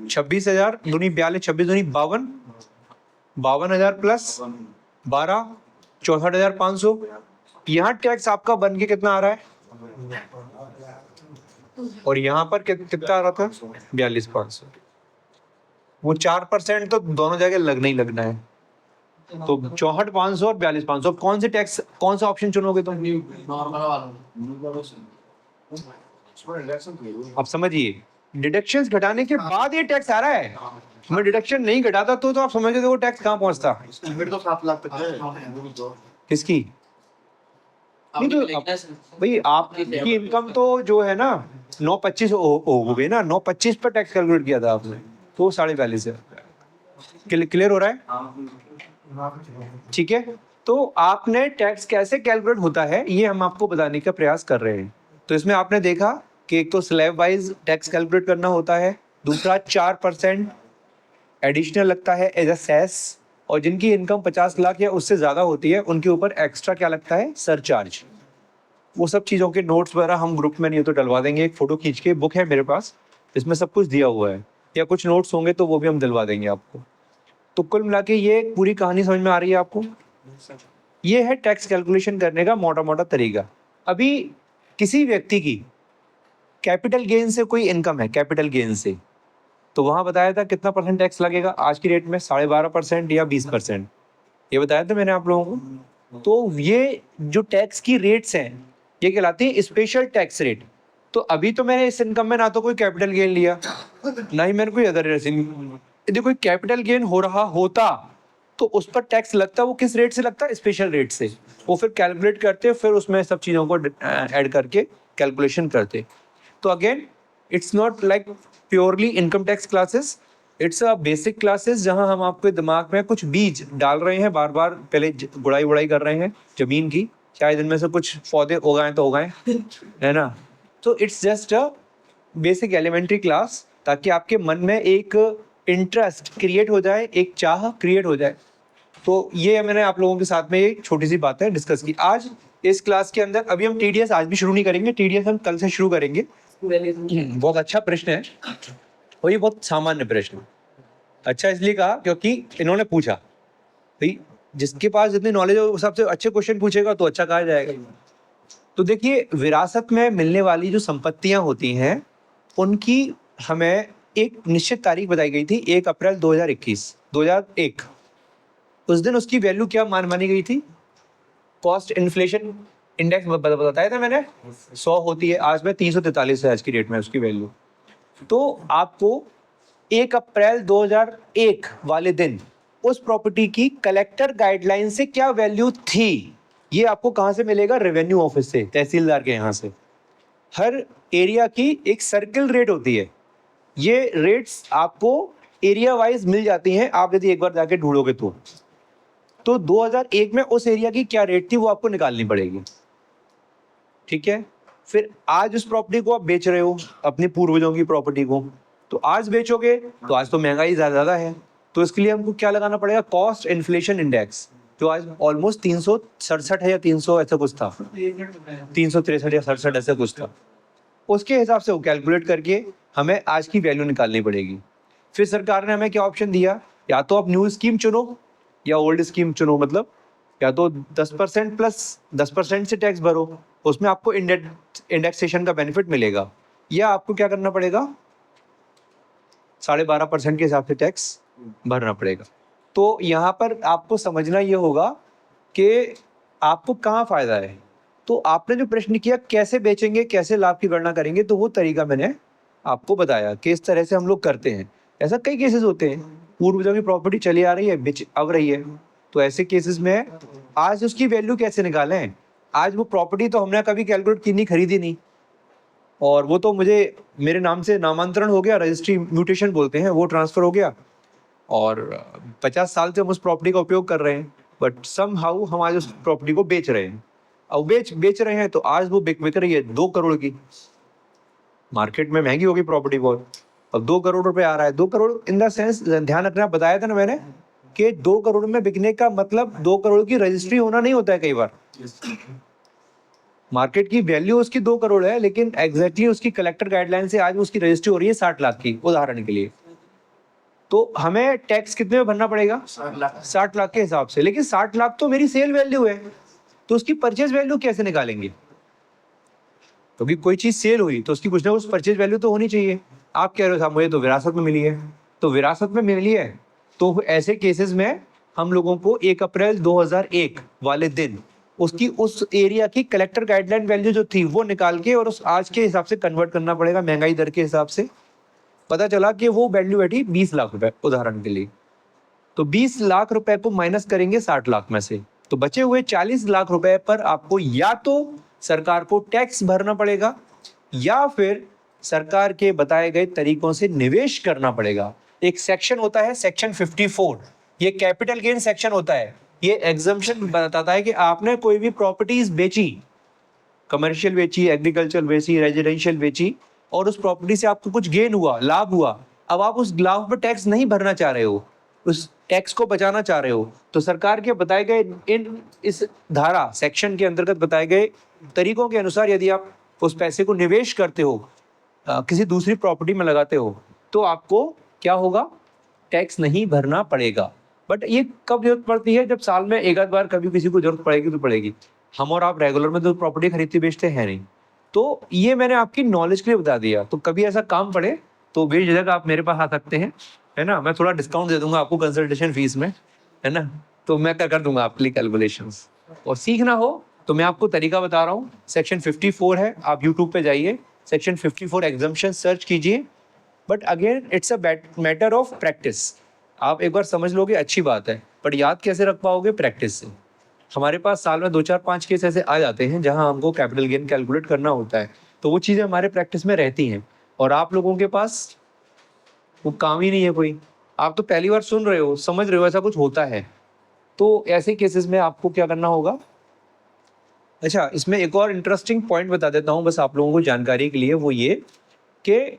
26,000 दूनी 42, 26 दूनी 52, 52,000 प्लस 12, 64,500। यहाँ टैक्स आपका बन के कितना आ रहा है? और यहाँ पर कितना आ रहा था? 42,500। वो 4% तो दोनों जगह लगना ही लगना है। तो 64,500 और 42,500। कौन से टैक्स, कौन सा ऑप्शन चुनोगे तुम? नॉर्मल वाला। अब समझिए, डिडक्शंस घटाने के बाद ये टैक्स आ रहा है। मैं डिडक्शन नहीं घटाता तो आप समझ गए वो टैक्स कहाँ पहुंचता? फिर तो 7 लाख तक है। किसकी? नहीं तो भाई आपकी इनकम तो जो है ना 925 हो गई ना, 925 पर टैक्स कैलकुलेट किया था आपने, तो 42.5 है। क्लियर हो रहा है? ठीक है, तो आपने टैक्स कैसे कैलकुलेट होता है ये हम आपको बताने का प्रयास कर रहे हैं। तो इसमें आपने देखा कि एक तो स्लैब वाइज टैक्स कैलकुलेट करना होता है, दूसरा 4% एडिशनल लगता है एज अ सेस, और जिनकी इनकम 50 लाख या उससे ज्यादा होती है उनके ऊपर एक्स्ट्रा क्या लगता है? सरचार्ज। वो सब चीजों के नोट्स वगैरह हम ग्रुप में नहीं तो डलवा देंगे, एक फोटो खींच के, बुक है मेरे पास, इसमें सब कुछ दिया हुआ है, या कुछ नोट्स होंगे तो वो भी हम दिलवा देंगे आपको। तो कुल मिला के ये पूरी कहानी समझ में आ रही है आपको? ये है टैक्स कैलकुलेशन करने का मोटा मोटा तरीका। अभी किसी व्यक्ति की कैपिटल गेन से कोई इनकम है, कैपिटल गेन से, तो वहां बताया था कितना परसेंट टैक्स लगेगा आज की रेट में? 12.5% या 20%, ये बताया था मैंने आप लोगों को। तो ये जो टैक्स की रेट्स हैं ये कहलाती है स्पेशल टैक्स रेट। तो अभी तो मैंने इस इनकम में ना तो कोई कैपिटल गेन लिया, ना ही मैंने कोई अदर, यदि कोई कैपिटल गेन हो रहा होता तो उस पर टैक्स लगता। वो किस रेट से लगता है? स्पेशल रेट से। वो फिर कैलकुलेट करते, फिर उसमें सब चीज़ों को ऐड करके कैलकुलेशन करते। तो again it's not like purely income tax classes, it's a basic classes जहां हम आपके दिमाग में कुछ बीज डाल रहे हैं बार बार। पहले गुड़ाई वुड़ाई कर रहे हैं जमीन की, शायद इनमें से कुछ पौधे उगाएं तो उगाएं, है ना। तो it's just a basic elementary class, ताकि आपके मन में एक इंटरेस्ट क्रिएट हो जाए, एक चाह क्रिएट हो जाए। तो ये मैंने आप लोगों के साथ में एक छोटी सी बातें डिस्कस की आज इस क्लास के अंदर। अभी हम टीडीएस आज भी शुरू नहीं करेंगे, टीडीएस हम कल से शुरू करेंगे। बहुत अच्छा प्रश्न है और ये बहुत सामान्य प्रश्न है। अच्छा इसलिए कहा क्योंकि इन्होंने पूछा, भाई जिसके पास जितनी नॉलेज है वो सबसे अच्छे क्वेश्चन पूछेगा तो अच्छा कहा जाएगा। तो देखिए, विरासत में मिलने वाली जो संपत्तियां होती हैं उनकी हमें एक निश्चित तारीख बताई गई थी, 1 अप्रैल 2021। उस दिन उसकी वैल्यू क्या मानी गई थी? कॉस्ट इन्फ्लेशन इंडेक्स बताया था मैंने, 100 होती है, आज में 343 है आज की डेट में उसकी वैल्यू। तो आपको 1 अप्रैल 2001 वाले दिन उस प्रॉपर्टी की कलेक्टर गाइडलाइन से क्या वैल्यू थी, ये आपको कहां से मिलेगा? रेवेन्यू ऑफिस से, तहसीलदार के यहाँ से। हर एरिया की एक सर्किल रेट होती है, ये रेट्स आपको एरिया वाइज मिल जाती हैं, आप यदि एक बार जाके ढूंढोगे तो 2001 में उस एरिया की क्या रेट थी वो आपको निकालनी पड़ेगी, ठीक है। फिर आज उस प्रॉपर्टी को आप बेच रहे हो, अपने पूर्वजों की प्रॉपर्टी को, तो आज बेचोगे तो आज तो महंगाई ज्यादा है, तो इसके लिए हमको क्या लगाना पड़ेगा? कॉस्ट इन्फ्लेशन इंडेक्स, जो आज ऑलमोस्ट 367 है या 300 ऐसा कुछ था, 363 या 67 ऐसा कुछ था। उसके हिसाब से वो कैलकुलेट करके हमें आज की वैल्यू निकालनी पड़ेगी। फिर सरकार ने हमें क्या ऑप्शन दिया? या तो आप न्यू स्कीम चुनो या ओल्ड स्कीम चुनो, मतलब या तो 10% प्लस 10% से टैक्स भरो, उसमें आपको इंडेक्सेशन का बेनिफिट मिलेगा, या आपको क्या करना पड़ेगा? 12.5% के हिसाब से टैक्स भरना पड़ेगा। तो यहाँ पर आपको समझना ये होगा कि आपको कहाँ फायदा है। तो आपने जो प्रश्न किया कैसे बेचेंगे, कैसे लाभ की गणना करेंगे, तो वो तरीका मैंने आपको बताया कि इस तरह से हम लोग करते हैं। ऐसा कई केसेस होते हैं, पूर्वजों की प्रॉपर्टी चली आ रही है, बेच अब रही है, तो ऐसे केसेस में आज उसकी वैल्यू कैसे निकालें? आज वो प्रॉपर्टी तो हमने कभी कैलकुलेट की नहीं, खरीदी नहीं, और वो तो मुझे मेरे नाम से नामांतरण हो गया, रजिस्ट्री म्यूटेशन बोलते हैं, वो ट्रांसफर हो गया, और 50 साल से हम उस प्रॉपर्टी का उपयोग कर रहे हैं, बट सम हाउ हम आज उस प्रॉपर्टी को बेच रहे हैं। अब बेच रहे हैं तो आज वो बिक रही है 2 करोड़ की, मार्केट में महंगी होगी प्रॉपर्टी बहुत, अब 2 करोड़ रुपए आ रहा है। 2 करोड़ इन द सेंस, ध्यान रखना, बताया था ना मैंने कि 2 करोड़ में बिकने का मतलब 2 करोड़ की रजिस्ट्री होना नहीं होता है। कई बार मार्केट की वैल्यू उसकी 2 करोड़ है, लेकिन एग्जैक्टली उसकी कलेक्टर गाइडलाइन से आज उसकी रजिस्ट्री हो रही है 60 लाख की, उदाहरण के लिए। तो हमें टैक्स कितने में भरना पड़ेगा? 60 लाख के हिसाब से। लेकिन 60 लाख तो मेरी सेल वैल्यू है, तो उसकी परचेज वैल्यू कैसे निकालेंगे? क्योंकि कोई चीज सेल हुई तो उसकी कुछ ना कुछ परचेज वैल्यू तो होनी चाहिए। आप कह रहे हो साहब मुझे तो विरासत में मिली है, तो विरासत में मिली है तो ऐसे केसेस में हम लोगों को 1 अप्रैल 2001 वाले दिन उसकी उस एरिया की कलेक्टर गाइडलाइन वैल्यू जो थी वो निकाल के और उस आज के हिसाब से कन्वर्ट करना पड़ेगा, महंगाई दर के हिसाब से। पता चला कि वो वैल्यू बैठी 20 लाख रुपए, उदाहरण के लिए। तो 20 लाख रुपए को माइनस करेंगे 60 लाख में से, तो बचे हुए 40 लाख रुपए पर आपको या तो सरकार को टैक्स भरना पड़ेगा या फिर सरकार के बताए गए तरीकों से निवेश करना पड़ेगा। एक सेक्शन होता है सेक्शन 54, ये कैपिटल गेन सेक्शन होता है। ये एग्जम्पशन बताता है कि आपने कोई भी प्रॉपर्टीज बेची, कमर्शियल बेची, एग्रीकल्चर बेची, रेजिडेंशियल बेची, और उस प्रॉपर्टी से आपको कुछ गेन हुआ, लाभ हुआ, अब आप उस लाभ पर टैक्स नहीं भरना चाह रहे हो, उस टैक्स को बचाना चाह रहे हो, तो सरकार के बताए गए इस धारा सेक्शन के अंतर्गत बताए गए तरीकों के अनुसार यदि आप उस पैसे को निवेश करते हो, किसी दूसरी प्रॉपर्टी में लगाते हो, तो आपको क्या होगा? टैक्स नहीं भरना पड़ेगा। बट ये कब जरूरत पड़ती है? जब साल में एक आध बार कभी किसी को जरूरत पड़ेगी तो पड़ेगी। हम और आप रेगुलर में तो प्रॉपर्टी खरीदते बेचते हैं नहीं। तो ये मैंने आपकी नॉलेज के लिए बता दिया, तो कभी ऐसा काम पड़े तो बेझिझक आप मेरे पास आ सकते हैं, है ना। मैं थोड़ा डिस्काउंट दे दूंगा आपको कंसल्टेशन फीस में, है ना, तो मैं कर दूंगा आपके लिए कैलकुलेशंस। और सीखना हो तो मैं आपको तरीका बता रहा हूँ, सेक्शन 54 है, आप यूट्यूब पे जाइए, सेक्शन 54 एग्जम्पशन सर्च कीजिए। But again it's a matter of practice. आप एक बार समझ लोगे अच्छी बात है, बट याद कैसे रख पाओगे? प्रैक्टिस से। हमारे पास साल में 2 4 5 केस ऐसे आ जाते हैं जहां हमको कैपिटल गेन कैलकुलेट करना होता है, तो वो चीज़ें हमारे प्रैक्टिस में रहती हैं, और आप लोगों के पास वो काम ही नहीं है कोई। आप तो पहली बार सुन रहे हो, समझ रहे हो ऐसा कुछ होता है, तो ऐसे केसेस में आपको क्या करना होगा? अच्छा, इसमें एक और इंटरेस्टिंग पॉइंट बता देता हूँ बस आप लोगों को जानकारी के लिए, वो ये कि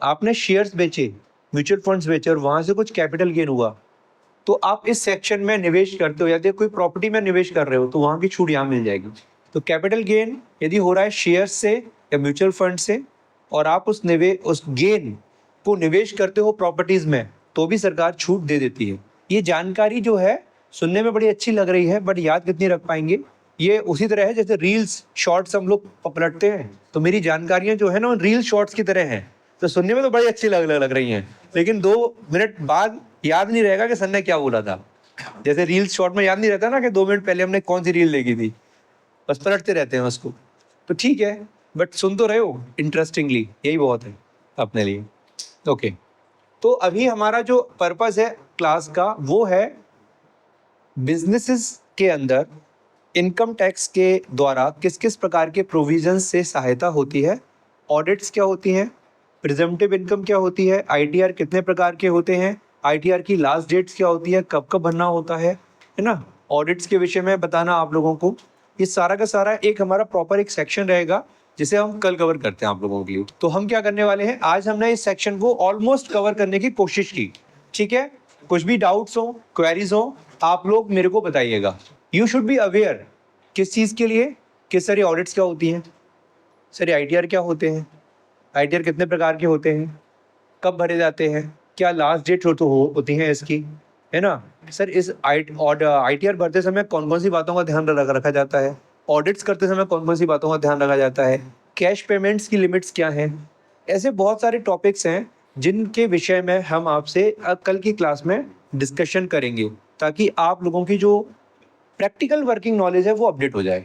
आपने शेयर्स बेचे, म्यूचुअल फंड्स बेचे और वहां से कुछ कैपिटल गेन हुआ, तो आप इस सेक्शन में निवेश करते हो या कोई प्रॉपर्टी में निवेश कर रहे हो तो वहां की छूट यहाँ मिल जाएगी। तो कैपिटल गेन यदि हो रहा है शेयर्स से या म्यूचुअल फंड से, और आप उस गेन को निवेश करते हो प्रॉपर्टीज में, तो भी सरकार छूट दे देती है। ये जानकारी जो है सुनने में बड़ी अच्छी लग रही है, बट याद कितनी रख पाएंगे? ये उसी तरह है जैसे रील्स शॉर्ट्स हम लोग पलटते हैं, तो मेरी जानकारियां जो है ना रील शॉर्ट्स की तरह हैं, तो सुनने में तो बड़ी अच्छी लग रही हैं, लेकिन 2 मिनट बाद याद नहीं रहेगा कि सर ने क्या बोला था। जैसे रील्स शॉर्ट में याद नहीं रहता ना कि 2 मिनट पहले हमने कौन सी रील देखी थी, बस पलटते रहते हैं उसको। तो ठीक है, बट सुन तो रहे हो इंटरेस्टिंगली, यही बहुत है अपने लिए। ओके, तो अभी हमारा जो पर्पस है क्लास का वो है बिजनेसेस के अंदर इनकम टैक्स के द्वारा किस किस प्रकार के प्रोविजंस से सहायता होती है, ऑडिट्स क्या होती हैं, प्रिजम्पटिव इनकम क्या होती है, आईटीआर कितने प्रकार के होते हैं, आईटीआर की लास्ट डेट्स क्या होती है, कब कब भरना होता है ना, ऑडिट्स के विषय में बताना आप लोगों को। ये सारा का सारा एक हमारा प्रॉपर एक सेक्शन रहेगा जिसे हम कल कवर करते हैं आप लोगों के लिए। तो हम क्या करने वाले हैं, आज हमने इस सेक्शन को ऑलमोस्ट कवर करने की कोशिश की, ठीक है। कुछ भी डाउट्स हो, क्वेरीज हो, आप लोग मेरे को बताइएगा। यू शुड बी अवेयर किस चीज़ के लिए, किस सारी ऑडिट्स क्या होती हैं, सारी आईटीआर क्या होते हैं, आईटीआर कितने प्रकार के होते हैं, कब भरे जाते हैं, क्या लास्ट डेट होती हैं इसकी, है ना सर। इस आईटीआर भरते समय कौन कौन सी बातों का ध्यान रखा जाता है, ऑडिट्स करते समय कौन कौन सी बातों का ध्यान रखा जाता है, कैश पेमेंट्स की लिमिट्स क्या हैं। ऐसे बहुत सारे टॉपिक्स हैं जिनके विषय में हम आपसे कल की क्लास में डिस्कशन करेंगे ताकि आप लोगों की जो प्रैक्टिकल वर्किंग नॉलेज है वो अपडेट हो जाए।